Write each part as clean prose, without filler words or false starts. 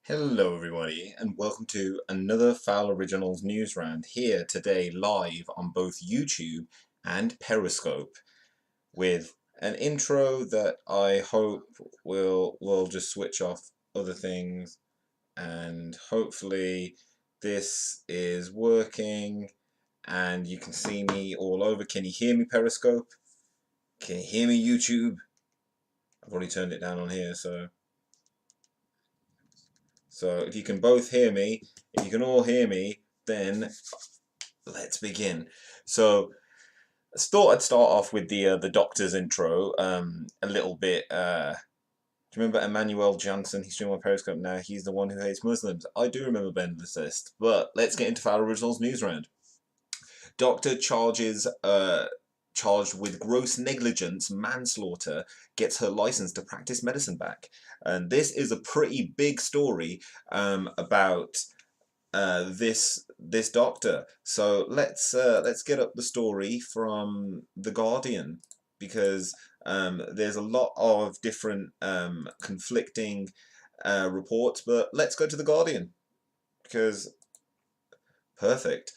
Hello everybody and welcome to another Fowl Originals news round here today live on both YouTube and Periscope with an intro that I hope will just switch off other things, and hopefully this is working and you can see me all over. Can you hear me, Periscope? Can you hear me, YouTube? I've already turned it down on here, so if you can both hear me, if you can all hear me, then let's begin. So I thought I'd start off with the doctor's intro, a little bit. Do you remember Emmanuel Johnson? He's streaming on Periscope now. He's the one who hates Muslims. I do remember Ben the Assist, but let's get into Fowl Originals news round. Doctor charged with gross negligence, manslaughter, gets her license to practice medicine back, and this is a pretty big story about this doctor. So let's get up the story from The Guardian, because there's a lot of different conflicting reports, but let's go to The Guardian because perfect.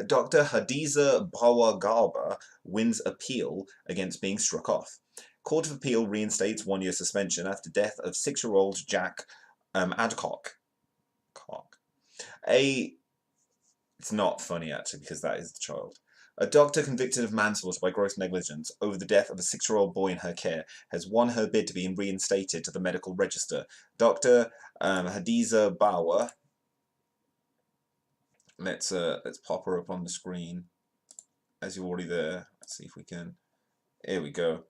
Dr. Hadiza Bawa-Garba wins appeal against being struck off. Court of Appeal reinstates 1-year suspension after death of 6-year-old Jack Adcock. It's not funny actually, because that is the child. A doctor convicted of manslaughter by gross negligence over the death of a 6-year-old boy in her care has won her bid to be reinstated to the medical register. Dr. Hadiza Bawa. Let's pop her up on the screen as you're already there. Let's see if we can. Here we go.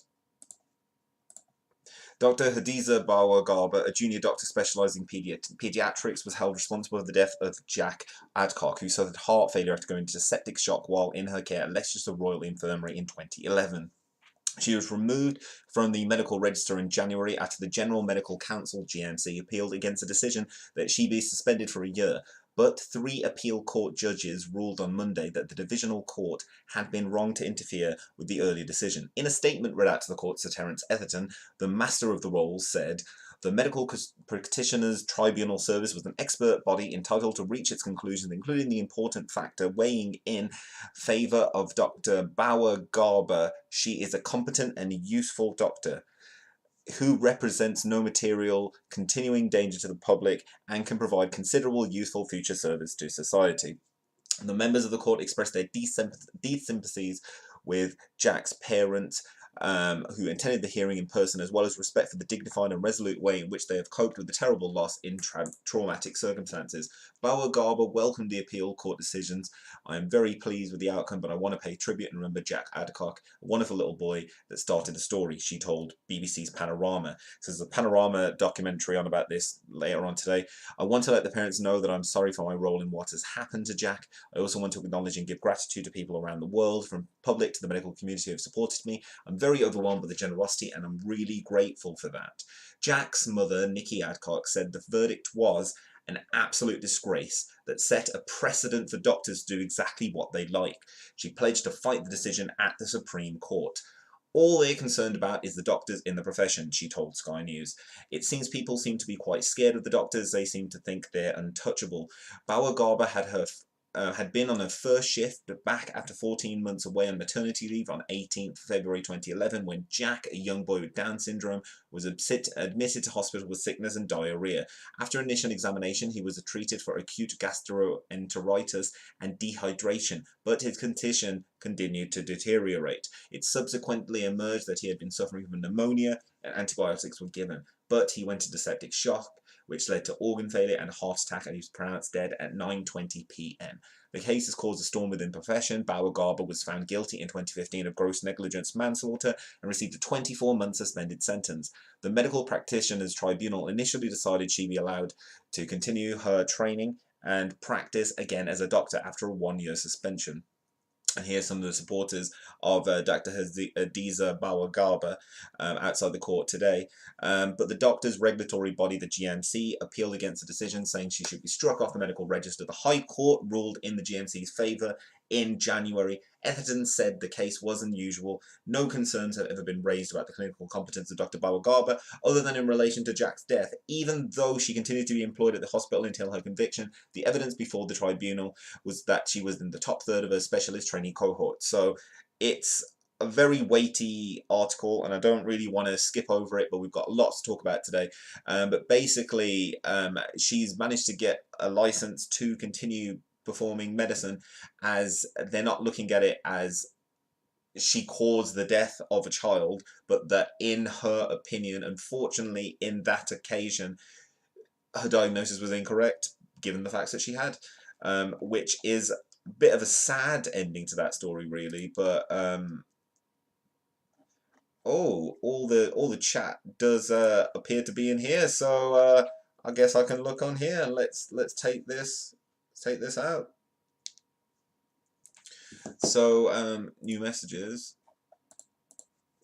Dr. Hadiza Bawa-Garba, a junior doctor specialising in paediatrics, was held responsible for the death of Jack Adcock, who suffered heart failure after going into septic shock while in her care at Leicestershire Royal Infirmary in 2011. She was removed from the medical register in January after the General Medical Council, GMC, appealed against a decision that she be suspended for a year. But 3 appeal court judges ruled on Monday that the divisional court had been wrong to interfere with the earlier decision. In a statement read out to the court, Sir Terence Etherton, the master of the rolls, said, "The Medical Practitioners Tribunal Service was an expert body entitled to reach its conclusions, including the important factor weighing in favour of Dr. Bawa-Garba. She is a competent and useful doctor who represents no material continuing danger to the public and can provide considerable useful future service to society." The members of the court expressed their deep sympathies with Jack's parents, who attended the hearing in person, as well as respect for the dignified and resolute way in which they have coped with the terrible loss in traumatic circumstances. Bawa-Garba welcomed the appeal court decisions. "I am very pleased with the outcome, but I want to pay tribute and remember Jack Adcock, a wonderful little boy that started the story," she told BBC's Panorama. So there's a Panorama documentary on about this later on today. "I want to let the parents know that I'm sorry for my role in what has happened to Jack. I also want to acknowledge and give gratitude to people around the world, from public to the medical community, who have supported me. I'm very overwhelmed by the generosity and I'm really grateful for that." Jack's mother, Nikki Adcock, said the verdict was an absolute disgrace that set a precedent for doctors to do exactly what they like. She pledged to fight the decision at the Supreme Court. "All they're concerned about is the doctors in the profession," she told Sky News. "It seems people seem to be quite scared of the doctors. They seem to think they're untouchable." Bawa-Garba had been on her first shift back after 14 months away on maternity leave on 18th February 2011 when Jack, a young boy with Down syndrome, was admitted to hospital with sickness and diarrhea. After initial examination, he was treated for acute gastroenteritis and dehydration, but his condition continued to deteriorate. It subsequently emerged that he had been suffering from pneumonia and antibiotics were given, but he went into septic shock, which led to organ failure and heart attack, and he was pronounced dead at 9:20 p.m. The case has caused a storm within the profession. Bawa-Garba was found guilty in 2015 of gross negligence manslaughter and received a 24-month suspended sentence. The Medical Practitioners Tribunal initially decided she be allowed to continue her training and practice again as a doctor after a 1-year suspension. And here's some of the supporters of Dr. Hadiza Bawa-Garba outside the court today. But the doctor's regulatory body, the GMC, appealed against the decision, saying she should be struck off the medical register. The High Court ruled in the GMC's favour in January. Etherton said the case was unusual. No concerns have ever been raised about the clinical competence of Dr. Bawa-Garba, other than in relation to Jack's death. Even though she continued to be employed at the hospital until her conviction, the evidence before the tribunal was that she was in the top third of her specialist trainee cohort. So it's a very weighty article, and I don't really want to skip over it, but we've got lots to talk about today. But basically, she's managed to get a license to continue performing medicine, as they're not looking at it as she caused the death of a child, but that in her opinion, unfortunately, in that occasion, her diagnosis was incorrect, given the facts that she had, which is a bit of a sad ending to that story, really. But oh, all the chat does appear to be in here, so I guess I can look on here and let's take this out. So new messages,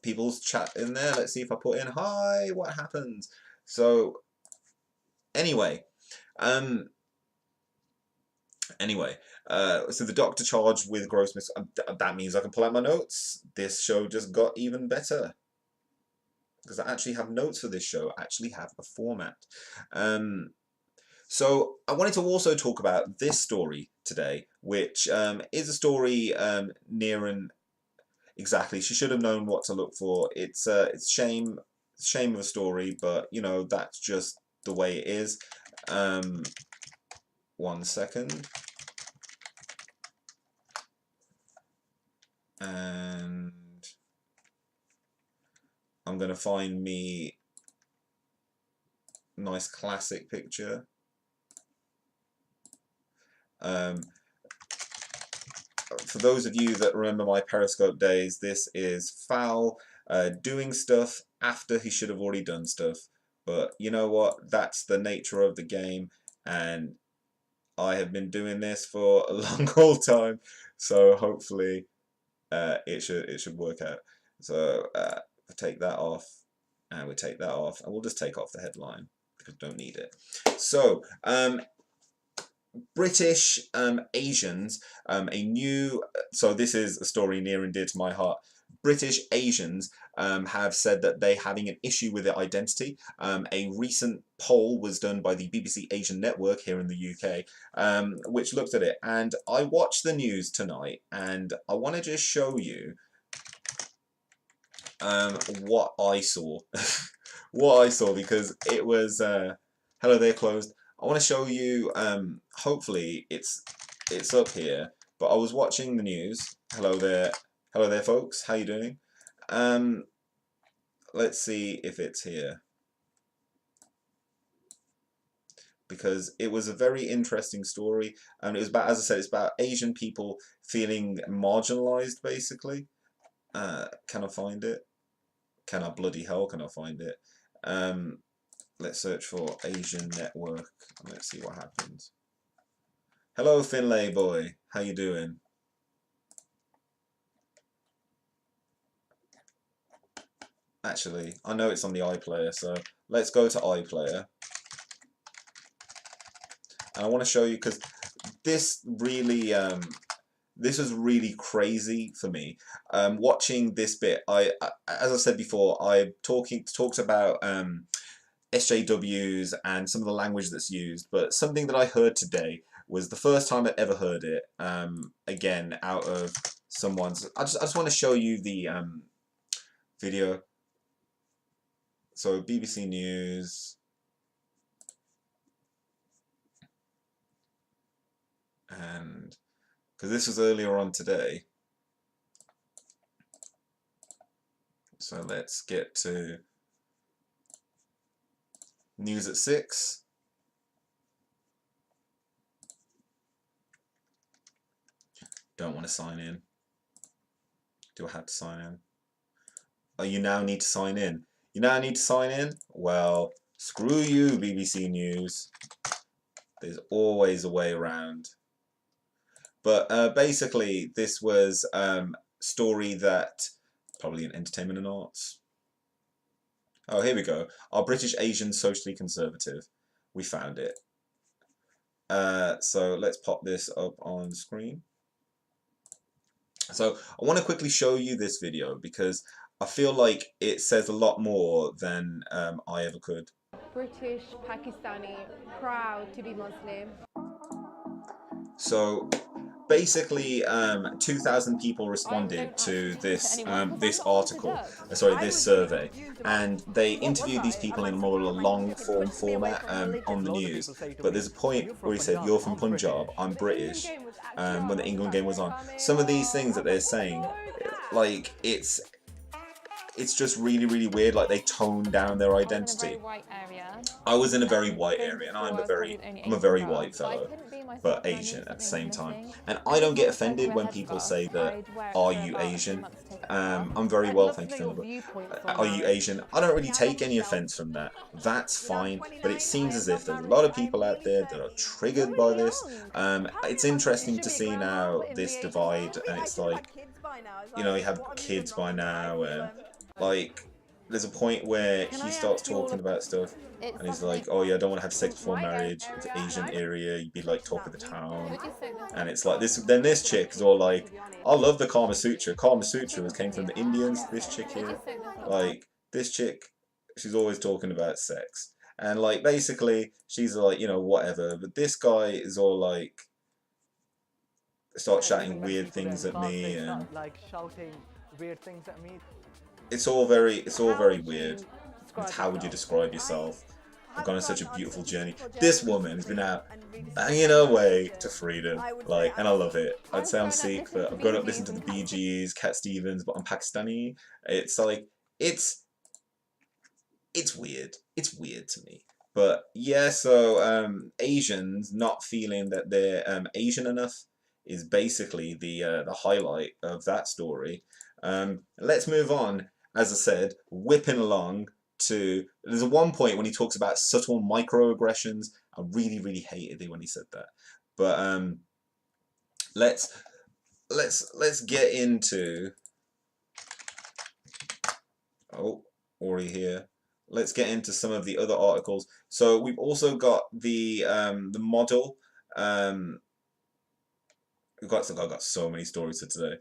people's chat in there. Let's see if I put in hi. What happens? So anyway, so the doctor charged with gross that means I can pull out my notes. This show just got even better, because I actually have notes for this show. I actually have a format. So I wanted to also talk about this story today, which is a story near and exactly. She should have known what to look for. It's shame of a story, but you know, that's just the way it is. 1 second. And I'm gonna find me a nice classic picture. For those of you that remember my Periscope days, this is Fowl doing stuff after he should have already done stuff. But you know what? That's the nature of the game, and I have been doing this for a long old time, so hopefully it should work out. So we take that off, and we take that off, and we'll just take off the headline because we don't need it. So British Asians, so this is a story near and dear to my heart. British Asians have said that they're having an issue with their identity. A recent poll was done by the BBC Asian Network here in the UK, which looked at it. And I watched the news tonight, and I want to just show you what I saw. What I saw, because it was hello there, closed. I want to show you, hopefully it's up here, but I was watching the news. Hello there folks, how you doing? Let's see if it's here, because it was a very interesting story, and it was about, as I said, it's about Asian people feeling marginalized, basically. Can I find it? Can I bloody hell can I find it? Let's search for Asian Network and let's see what happens. Hello Finlay boy, how you doing? Actually, I know it's on the iPlayer, so let's go to iPlayer. And I want to show you, because this really this was really crazy for me. Watching this bit, I as I said before, I talked about SJWs and some of the language that's used, but something that I heard today was the first time I'd ever heard it, again, out of someone's. I just want to show you the video. So BBC News. And because this was earlier on today. So let's get to News at 6. Don't want to sign in. Do I have to sign in? Oh, you now need to sign in. You now need to sign in? Well, screw you, BBC News. There's always a way around. But basically, this was a story that, probably in entertainment and arts. Oh, here we go. Are British Asians socially conservative? We found it. So let's pop this up on screen. So I want to quickly show you this video because I feel like it says a lot more than I ever could. British, Pakistani, proud to be Muslim. So basically, 2,000 people responded to this this article, sorry, this survey, and they interviewed these people in a more long form format on the news. But there's a point where he said, "You're from Punjab, I'm British." When the England game was on, some of these things that they're saying, like it's just really, really weird. Like they tone down their identity. I was in a very white area, and I'm a very white fellow, but Asian at the same time. And I don't get offended when people say that, "Are you Asian?" I'm very well, thank you. Are you Asian? I don't really take any offense from that. That's fine. But it seems as if there's a lot of people out there that are triggered by this. It's interesting to see now this divide, and it's like, you know, you have kids by now, and like there's a point where he starts talking about stuff and he's like, "Oh yeah, I don't want to have sex before marriage. It's an Asian area, you'd be like talk of the town." And it's like this. Then this chick is all like, "I love the Kama Sutra. Kama Sutra came from the Indians." This chick here, like this chick, she's always talking about sex, and like basically she's like, you know, whatever. But this guy is all like, start shouting weird things at me, and like shouting weird things at me. it's all very weird. How would you describe yourself? I've gone on such a beautiful journey. This woman has been out banging her way to freedom, like, and I love it. I'd say I'm Sikh, but I've grown up listening to the Bee Gees, Cat Stevens, but I'm Pakistani. It's like it's weird. It's weird to me. But yeah, so Asians not feeling that they're Asian enough is basically the highlight of that story. Let's move on. As I said, whipping along to, there's a one point when he talks about subtle microaggressions. I really, really hated it when he said that. But let's get into, oh, already here. Let's get into some of the other articles. So we've also got the model. I've got so many stories for today.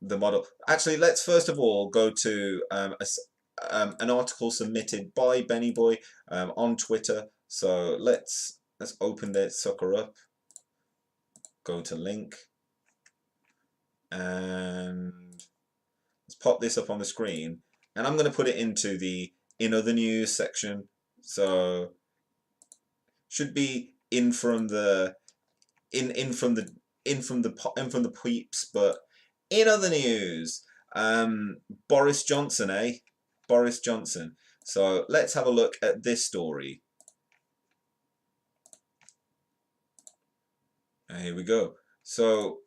The model. Actually, let's first of all go to an article submitted by Benny Boy on Twitter. So let's open that sucker up. Go to link, and let's pop this up on the screen. And I'm going to put it into the in other news section. So should be in from the peeps, but in other news, Boris Johnson, Boris Johnson. So let's have a look at this story. And here we go. So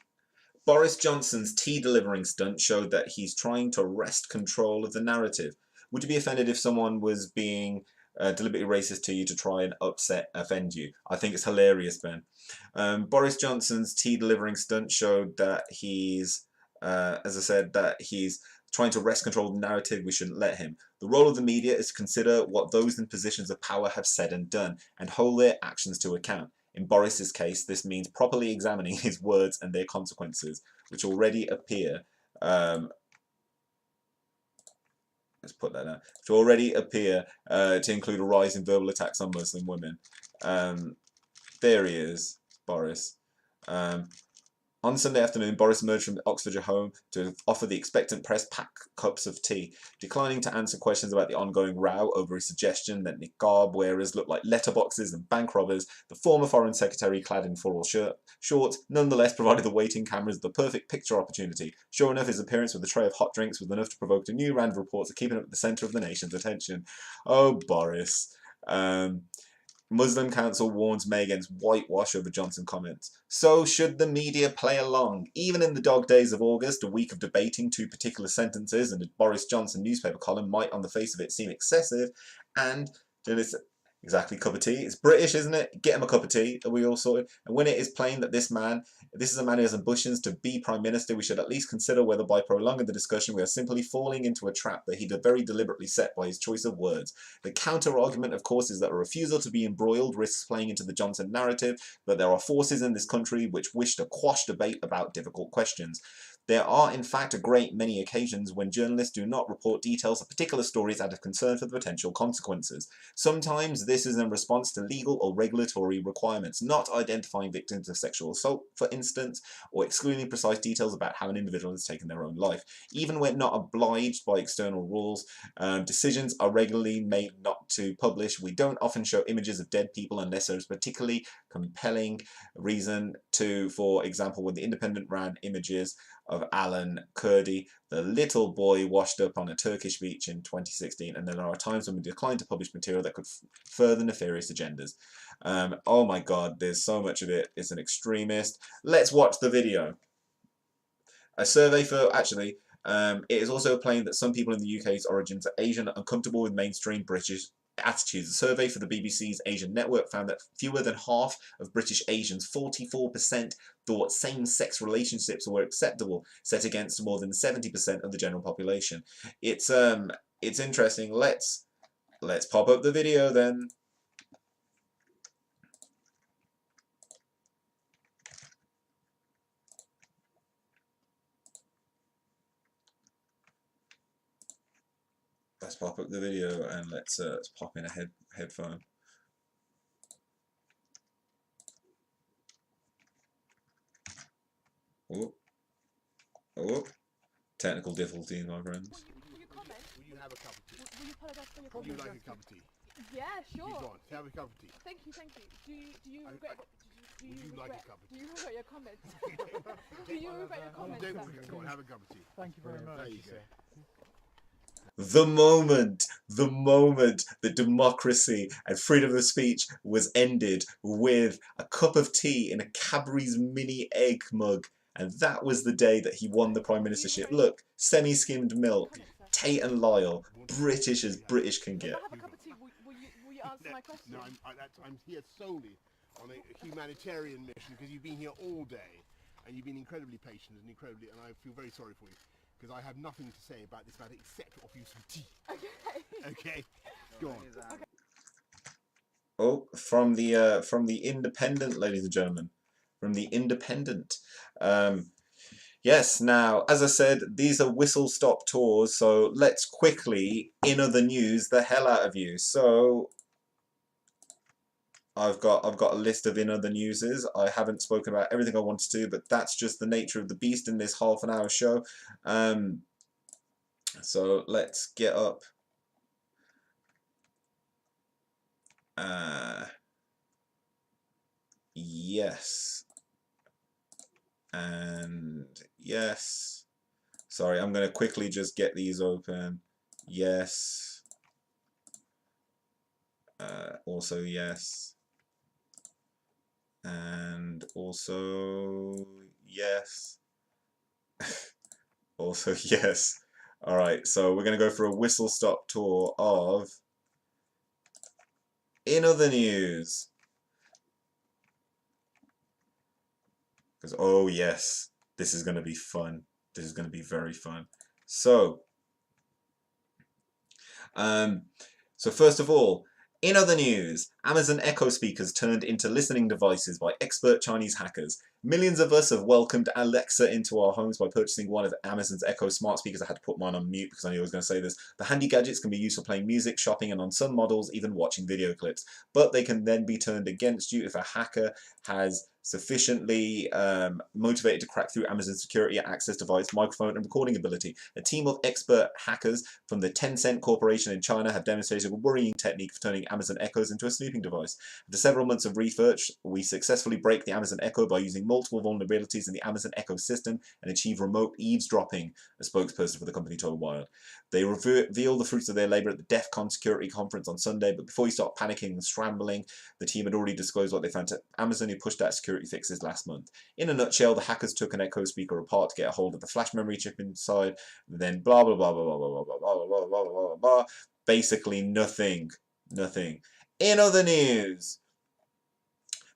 Boris Johnson's tea delivering stunt showed that he's trying to wrest control of the narrative. Would you be offended if someone was being deliberately racist to you to try and offend you? I think it's hilarious, Ben. Boris Johnson's tea delivering stunt showed that he's, as I said, that he's trying to wrest control of the narrative. We shouldn't let him. The role of the media is to consider what those in positions of power have said and done, and hold their actions to account. In Boris's case, this means properly examining his words and their consequences, which already appear. Let's put that down. To already appear to include a rise in verbal attacks on Muslim women. There he is, Boris. On Sunday afternoon, Boris emerged from the Oxfordshire home to offer the expectant press cups of tea, declining to answer questions about the ongoing row over his suggestion that niqab wearers look like letterboxes and bank robbers. The former Foreign Secretary, clad in floral shorts, nonetheless provided the waiting cameras the perfect picture opportunity. Sure enough, his appearance with a tray of hot drinks was enough to provoke a new round of reports of keeping him at the centre of the nation's attention. Oh, Boris. Muslim Council warns May against whitewash over Johnson comments. So should the media play along? Even in the dog days of August, a week of debating two particular sentences and a Boris Johnson newspaper column might on the face of it seem excessive, and exactly, cup of tea. It's British, isn't it? Get him a cup of tea. Are we all sorted? And when it is plain that this is a man who has ambitions to be Prime Minister, we should at least consider whether by prolonging the discussion we are simply falling into a trap that he very deliberately set by his choice of words. The counter-argument, of course, is that a refusal to be embroiled risks playing into the Johnson narrative, but there are forces in this country which wish to quash debate about difficult questions. There are, in fact, a great many occasions when journalists do not report details of particular stories out of concern for the potential consequences. Sometimes this is in response to legal or regulatory requirements, not identifying victims of sexual assault, for instance, or excluding precise details about how an individual has taken their own life. Even when not obliged by external rules, decisions are regularly made not to publish. We don't often show images of dead people unless there is particularly compelling reason to. For example, when the Independent ran images of Alan Kurdi, the little boy washed up on a Turkish beach in 2016, and there are times when we decline to publish material that could further nefarious agendas. Oh my god, there's so much of it. It's an extremist. Let's watch the video. A survey for, actually, it is also plain that some people in the UK's origins are Asian are uncomfortable with mainstream British attitudes. A survey for the BBC's Asian network found that fewer than half of British Asians, 44%, thought same-sex relationships were acceptable, set against more than 70% of the general population. It's interesting. Let's pop up the video then. Let's pop up the video and let's pop in a headphone. Oh, oh, technical difficulties, my friends. Will you comment? Will you have a cup of tea? Will you apologise for your Would you comment? like a cup of tea? Yeah, You sure. go on, have a cup of tea. Thank you, thank you. Do you regret? Do Would you like a cup of Do you regret your comments? Do you regret your comments? Don't sir? go on, have a cup of tea. Thank you very much. There you go. The moment that democracy and freedom of speech was ended with a cup of tea in a Cadbury's mini egg mug. And that was the day that he won the Prime Ministership. Look, semi-skimmed milk, Tate and Lyle, British as British can If get. I have a cup of tea, will you answer my question? No, I'm here solely on a humanitarian mission because you've been here all day and you've been incredibly patient and I feel very sorry for you because I have nothing to say about this matter except to offer you some tea. Okay. Okay, go on. Okay. Oh, from the Independent, ladies and gentlemen, from the Independent. Yes, now, as I said, these are whistle-stop tours, so let's quickly, in other news, the hell out of you. So, I've got a list of in other newses. I haven't spoken about everything I wanted to, but that's just the nature of the beast in this half-an-hour show. So, let's get up. Yes. And yes. Sorry, I'm going to quickly just get these open. Yes. Also yes. And also yes. Also yes. Alright, so we're going to go for a whistle-stop tour of in other news. Because, oh yes, this is going to be fun. This is going to be very fun. So first of all, in other news, Amazon Echo speakers turned into listening devices by expert Chinese hackers. Millions of us have welcomed Alexa into our homes by purchasing one of Amazon's Echo smart speakers. I had to put mine on mute because I knew I was going to say this. The handy gadgets can be used for playing music, shopping, and on some models, even watching video clips. But they can then be turned against you if a hacker has sufficiently motivated to crack through Amazon's security access device, microphone, and recording ability. A team of expert hackers from the Tencent Corporation in China have demonstrated a worrying technique for turning Amazon Echoes into a snooping device. After several months of research, we successfully break the Amazon Echo by using multiple vulnerabilities in the Amazon Echo system and achieve remote eavesdropping, a spokesperson for the company told Wired. They revealed the fruits of their labour at the DEF CON security conference on Sunday, but before you start panicking and scrambling, the team had already disclosed what they found to Amazon, who pushed out security fixes last month. In a nutshell, the hackers took an Echo speaker apart to get a hold of the flash memory chip inside, then blah blah blah blah blah blah blah blah blah blah blah blah blah. Basically nothing. In other news,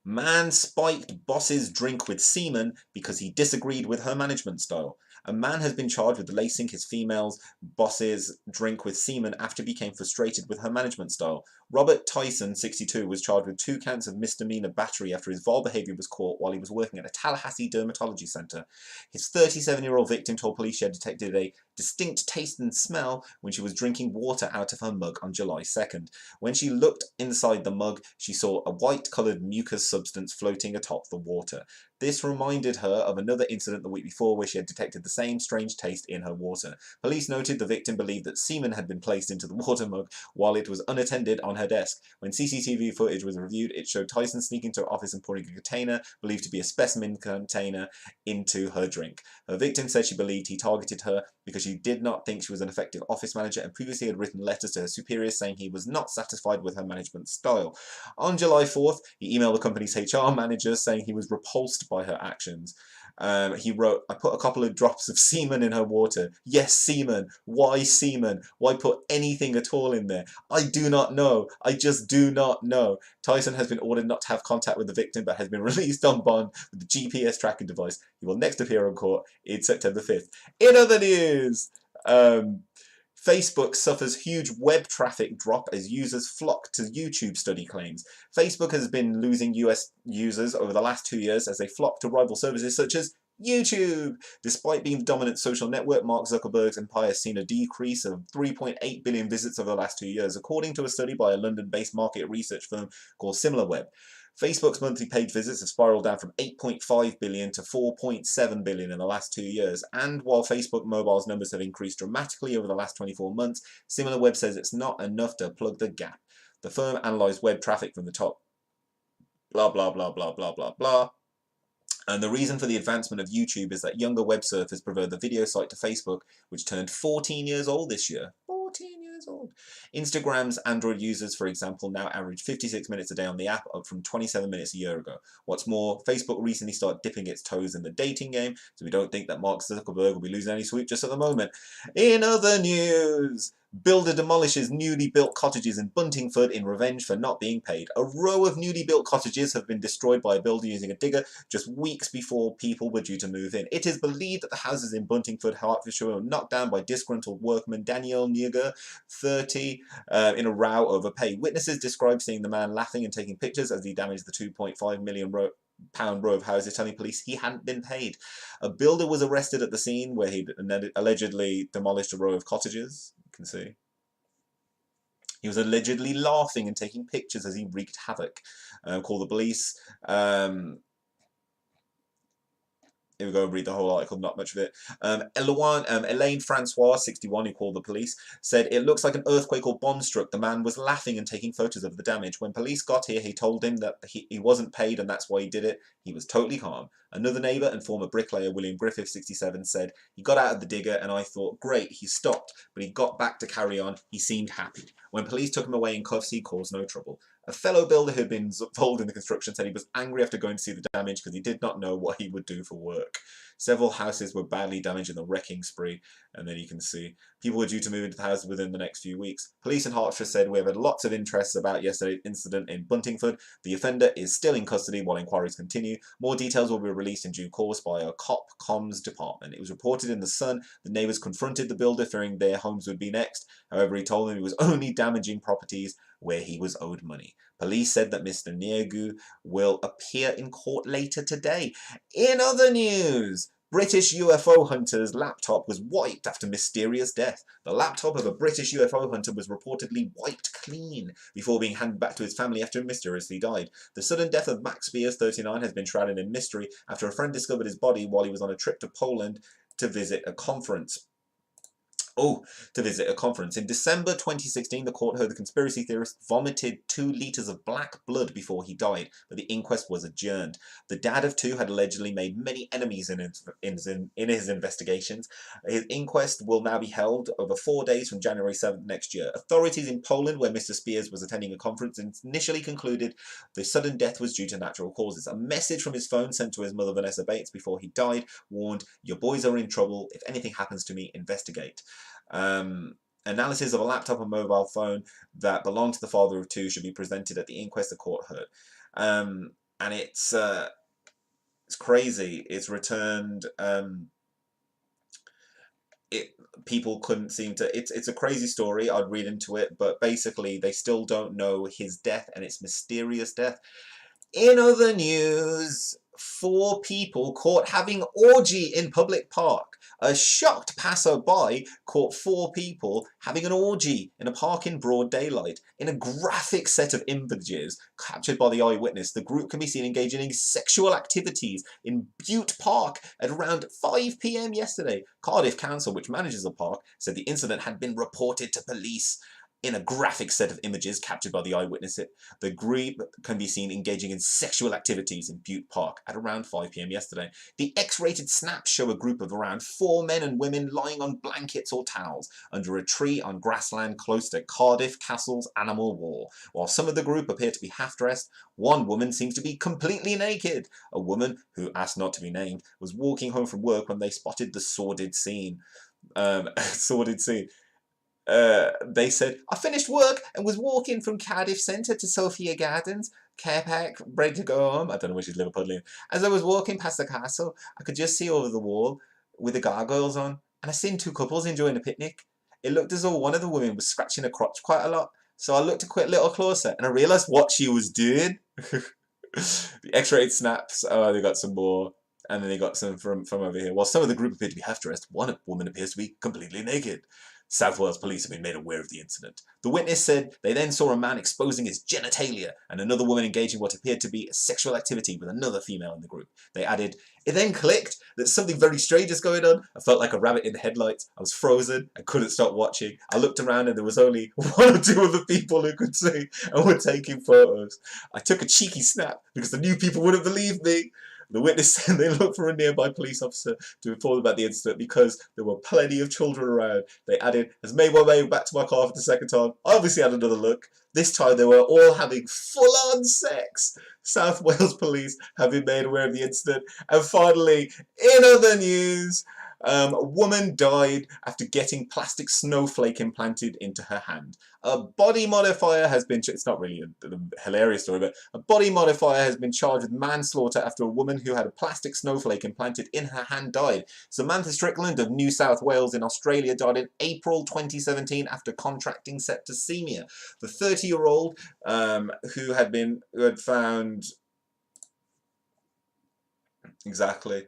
man spiked boss's drink with semen because he disagreed with her management style. A man has been charged with lacing his female boss's drink with semen after he became frustrated with her management style. Robert Tyson, 62, was charged with 2 counts of misdemeanor battery after his vile behavior was caught while he was working at a Tallahassee dermatology center. His 37-year-old victim told police she had detected a distinct taste and smell when she was drinking water out of her mug on July 2nd. When she looked inside the mug, she saw a white-coloured mucus substance floating atop the water. This reminded her of another incident the week before where she had detected the same strange taste in her water. Police noted the victim believed that semen had been placed into the water mug while it was unattended on her desk. When CCTV footage was reviewed, it showed Tyson sneaking to her office and pouring a container, believed to be a specimen container, into her drink. Her victim said she believed he targeted her because she did not think she was an effective office manager and previously had written letters to her superiors saying he was not satisfied with her management style. On July 4th, he emailed the company's HR manager saying he was repulsed by her actions. He wrote, "I put a couple of drops of semen in her water. Yes, semen. Why semen? Why put anything at all in there? I do not know. I just do not know." Tyson has been ordered not to have contact with the victim but has been released on bond with the GPS tracking device. He will next appear on court in September 5th. In other news, Facebook suffers huge web traffic drop as users flock to YouTube, study claims. Facebook has been losing US users over the last 2 years as they flock to rival services such as YouTube. Despite being the dominant social network, Mark Zuckerberg's empire has seen a decrease of 3.8 billion visits over the last 2 years, according to a study by a London-based market research firm called SimilarWeb. Facebook's monthly page visits have spiraled down from 8.5 billion to 4.7 billion in the last 2 years. And while Facebook Mobile's numbers have increased dramatically over the last 24 months, SimilarWeb says it's not enough to plug the gap. The firm analysed web traffic from the top blah, blah, blah, blah, blah, blah, blah. And the reason for the advancement of YouTube is that younger web surfers prefer the video site to Facebook, which turned 14 years old this year. 14 years old. Instagram's Android users, for example, now average 56 minutes a day on the app, up from 27 minutes a year ago. What's more, Facebook recently started dipping its toes in the dating game, so we don't think that Mark Zuckerberg will be losing any sleep just at the moment. In other news, builder demolishes newly built cottages in Buntingford in revenge for not being paid. A row of newly built cottages have been destroyed by a builder using a digger just weeks before people were due to move in. It is believed that the houses in Buntingford, Hertfordshire, were knocked down by disgruntled workman Daniel Nieger, 30, in a row over pay. Witnesses described seeing the man laughing and taking pictures as he damaged the £2.5 million pound row of houses, telling police he hadn't been paid. A builder was arrested at the scene where he allegedly demolished a row of cottages. You can see. He was allegedly laughing and taking pictures as he wreaked havoc. Call the police. Here we go, read the whole article, not much of it. Elaine Francois, 61, who called the police, said, "It looks like an earthquake or bomb struck. The man was laughing and taking photos of the damage. When police got here, he told him that he wasn't paid and that's why he did it. He was totally calm." Another neighbour and former bricklayer, William Griffith, 67, said, "He got out of the digger and I thought, great, he stopped, but he got back to carry on. He seemed happy. When police took him away in cuffs, he caused no trouble." A fellow builder who had been involved in the construction said he was angry after going to see the damage because he did not know what he would do for work. Several houses were badly damaged in the wrecking spree, and then you can see people were due to move into the houses within the next few weeks. Police in Hertfordshire said, "We have had lots of interest about yesterday's incident in Buntingford. The offender is still in custody while inquiries continue. More details will be released in due course by a cop comms department." It was reported in The Sun the neighbours confronted the builder fearing their homes would be next. However, he told them he was only damaging properties where he was owed money. Police said that Mr. Niegu will appear in court later today. In other news, British UFO hunter's laptop was wiped after mysterious death. The laptop of a British UFO hunter was reportedly wiped clean before being handed back to his family after he mysteriously died. The sudden death of Max Spears, 39, has been shrouded in mystery after a friend discovered his body while he was on a trip to Poland to visit a conference. In December 2016, the court heard the conspiracy theorist vomited 2 litres of black blood before he died, but the inquest was adjourned. The dad of 2 had allegedly made many enemies in his investigations. His inquest will now be held over 4 days from January 7th next year. Authorities in Poland, where Mr. Spears was attending a conference, initially concluded the sudden death was due to natural causes. A message from his phone sent to his mother, Vanessa Bates, before he died warned, "Your boys are in trouble. If anything happens to me, investigate." Analysis of a laptop and mobile phone that belonged to the father of 2 should be presented at the inquest the court heard. And it's crazy. It's returned people couldn't seem to. It's a crazy story. I'd read into it, but basically they still don't know his death, and it's mysterious death. In other news, 4 people caught having orgy in public park. A shocked passerby caught 4 people having an orgy in a park in broad daylight. In a graphic set of images captured by the eyewitness, the group can be seen engaging in sexual activities in Butte Park at around 5 p.m. yesterday. Cardiff Council, which manages the park, said the incident had been reported to police. In a graphic set of images captured by the eyewitness, the group can be seen engaging in sexual activities in Butte Park at around 5 p.m. yesterday. The X-rated snaps show a group of around 4 men and women lying on blankets or towels under a tree on grassland close to Cardiff Castle's Animal Wall. While some of the group appear to be half-dressed, one woman seems to be completely naked. A woman, who asked not to be named, was walking home from work when they spotted the sordid scene. They said, I finished work and was walking from Cardiff Centre to Sophia Gardens, car park, ready to go home. I don't know where she's Liverpudlian. As I was walking past the castle, I could just see over the wall with the gargoyles on, and I seen 2 couples enjoying a picnic. It looked as though one of the women was scratching her crotch quite a lot, so I looked a quick little closer, and I realised what she was doing. The X-rated snaps, they got some more. And then they got some from over here. While some of the group appeared to be half-dressed, one woman appears to be completely naked. South Wales police have been made aware of the incident. The witness said they then saw a man exposing his genitalia and another woman engaging what appeared to be a sexual activity with another female in the group. They added, it then clicked that something very strange is going on. I felt like a rabbit in the headlights. I was frozen. I couldn't stop watching. I looked around and there was only 1 or 2 other people who could see and were taking photos. I took a cheeky snap because I knew people wouldn't believe me. The witness said they looked for a nearby police officer to inform about the incident because there were plenty of children around. They added, as made my way back to my car for the second time, I obviously had another look. This time they were all having full-on sex. South Wales police have been made aware of the incident. And finally, in other news, a woman died after getting plastic snowflake implanted into her hand. A body modifier has been, it's not really a hilarious story, but a body modifier has been charged with manslaughter after a woman who had a plastic snowflake implanted in her hand died. Samantha Strickland of New South Wales in Australia died in April 2017 after contracting septicemia. The 30-year-old who had found exactly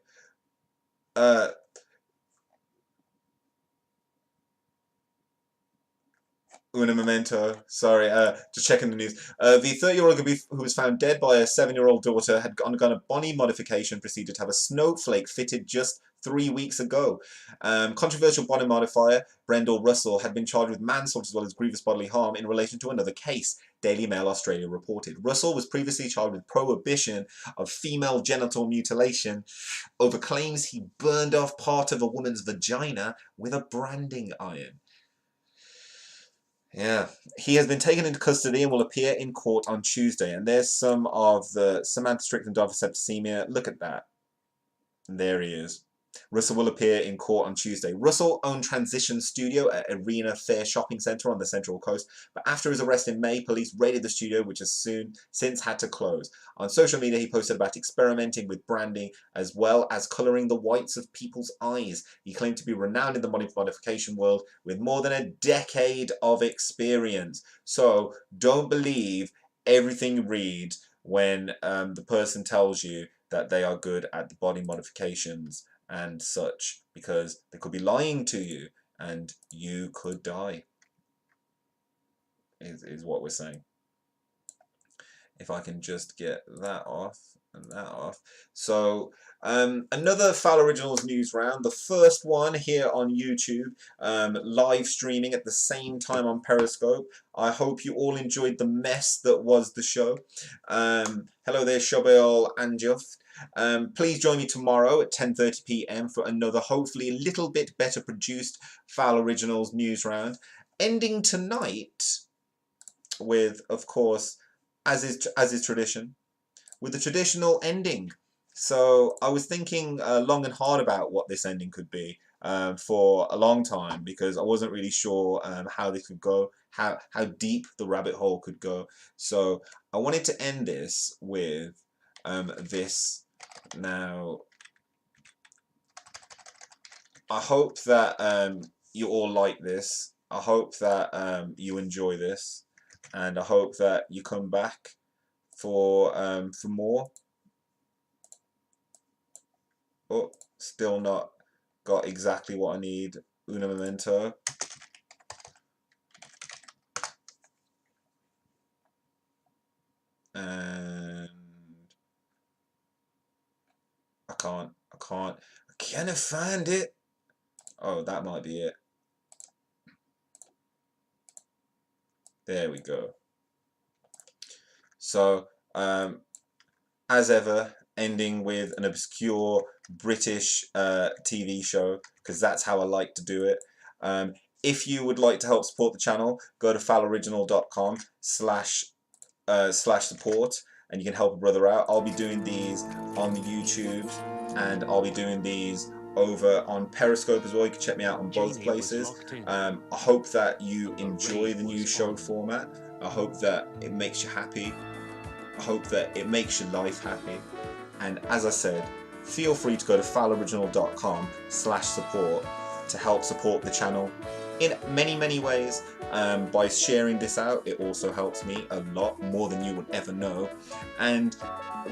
Una memento. Sorry, just checking the news. The 30-year-old who was found dead by a 7-year-old daughter had undergone a body modification procedure to have a snowflake fitted just 3 weeks ago. Controversial body modifier Brendel Russell had been charged with manslaughter as well as grievous bodily harm in relation to another case, Daily Mail Australia reported. Russell was previously charged with prohibition of female genital mutilation over claims he burned off part of a woman's vagina with a branding iron. Yeah, he has been taken into custody and will appear in court on Tuesday. And there's some of the Samantha Strickland died for septicemia. Look at that. And there he is. Russell will appear in court on Tuesday. Russell owned Transition Studio at Arena Fair Shopping Centre on the Central Coast, but after his arrest in May, police raided the studio, which has since had to close. On social media, he posted about experimenting with branding as well as colouring the whites of people's eyes. He claimed to be renowned in the body modification world with more than a decade of experience. So don't believe everything you read when the person tells you that they are good at the body modifications and such, because they could be lying to you and you could die, is what we're saying. If I can just get that off and that off. So another Fowl Originals news round, the first one here on YouTube, live streaming at the same time on Periscope. I hope you all enjoyed the mess that was the show. Hello there, Shobel Anjuf. Please join me tomorrow at 10:30 p.m. for another, hopefully a little bit better produced Fowl Originals news round. Ending tonight with, of course, as is tradition, with the traditional ending. So I was thinking long and hard about what this ending could be for a long time, because I wasn't really sure how this could go, how deep the rabbit hole could go. So I wanted to end this with this. Now, I hope that you all like this. I hope that you enjoy this, and I hope that you come back for more. Oh, still not got exactly what I need. Una momento. And I can't find it. Oh, that might be it. There we go. So, as ever, ending with an obscure British TV show, because that's how I like to do it. If you would like to help support the channel, go to fowloriginal.com/support, and you can help a brother out. I'll be doing these on the YouTube, and I'll be doing these over on Periscope as well. You can check me out on both places. I hope that you enjoy the new show format. I hope that it makes you happy. I hope that it makes your life happy. And as I said, feel free to go to fowloriginal.com/support to help support the channel in many ways. By sharing this out, it also helps me a lot, more than you would ever know. And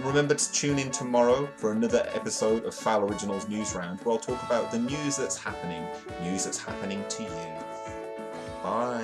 remember to tune in tomorrow for another episode of Fowl Originals Newsround, where I'll talk about the news that's happening to you. Bye.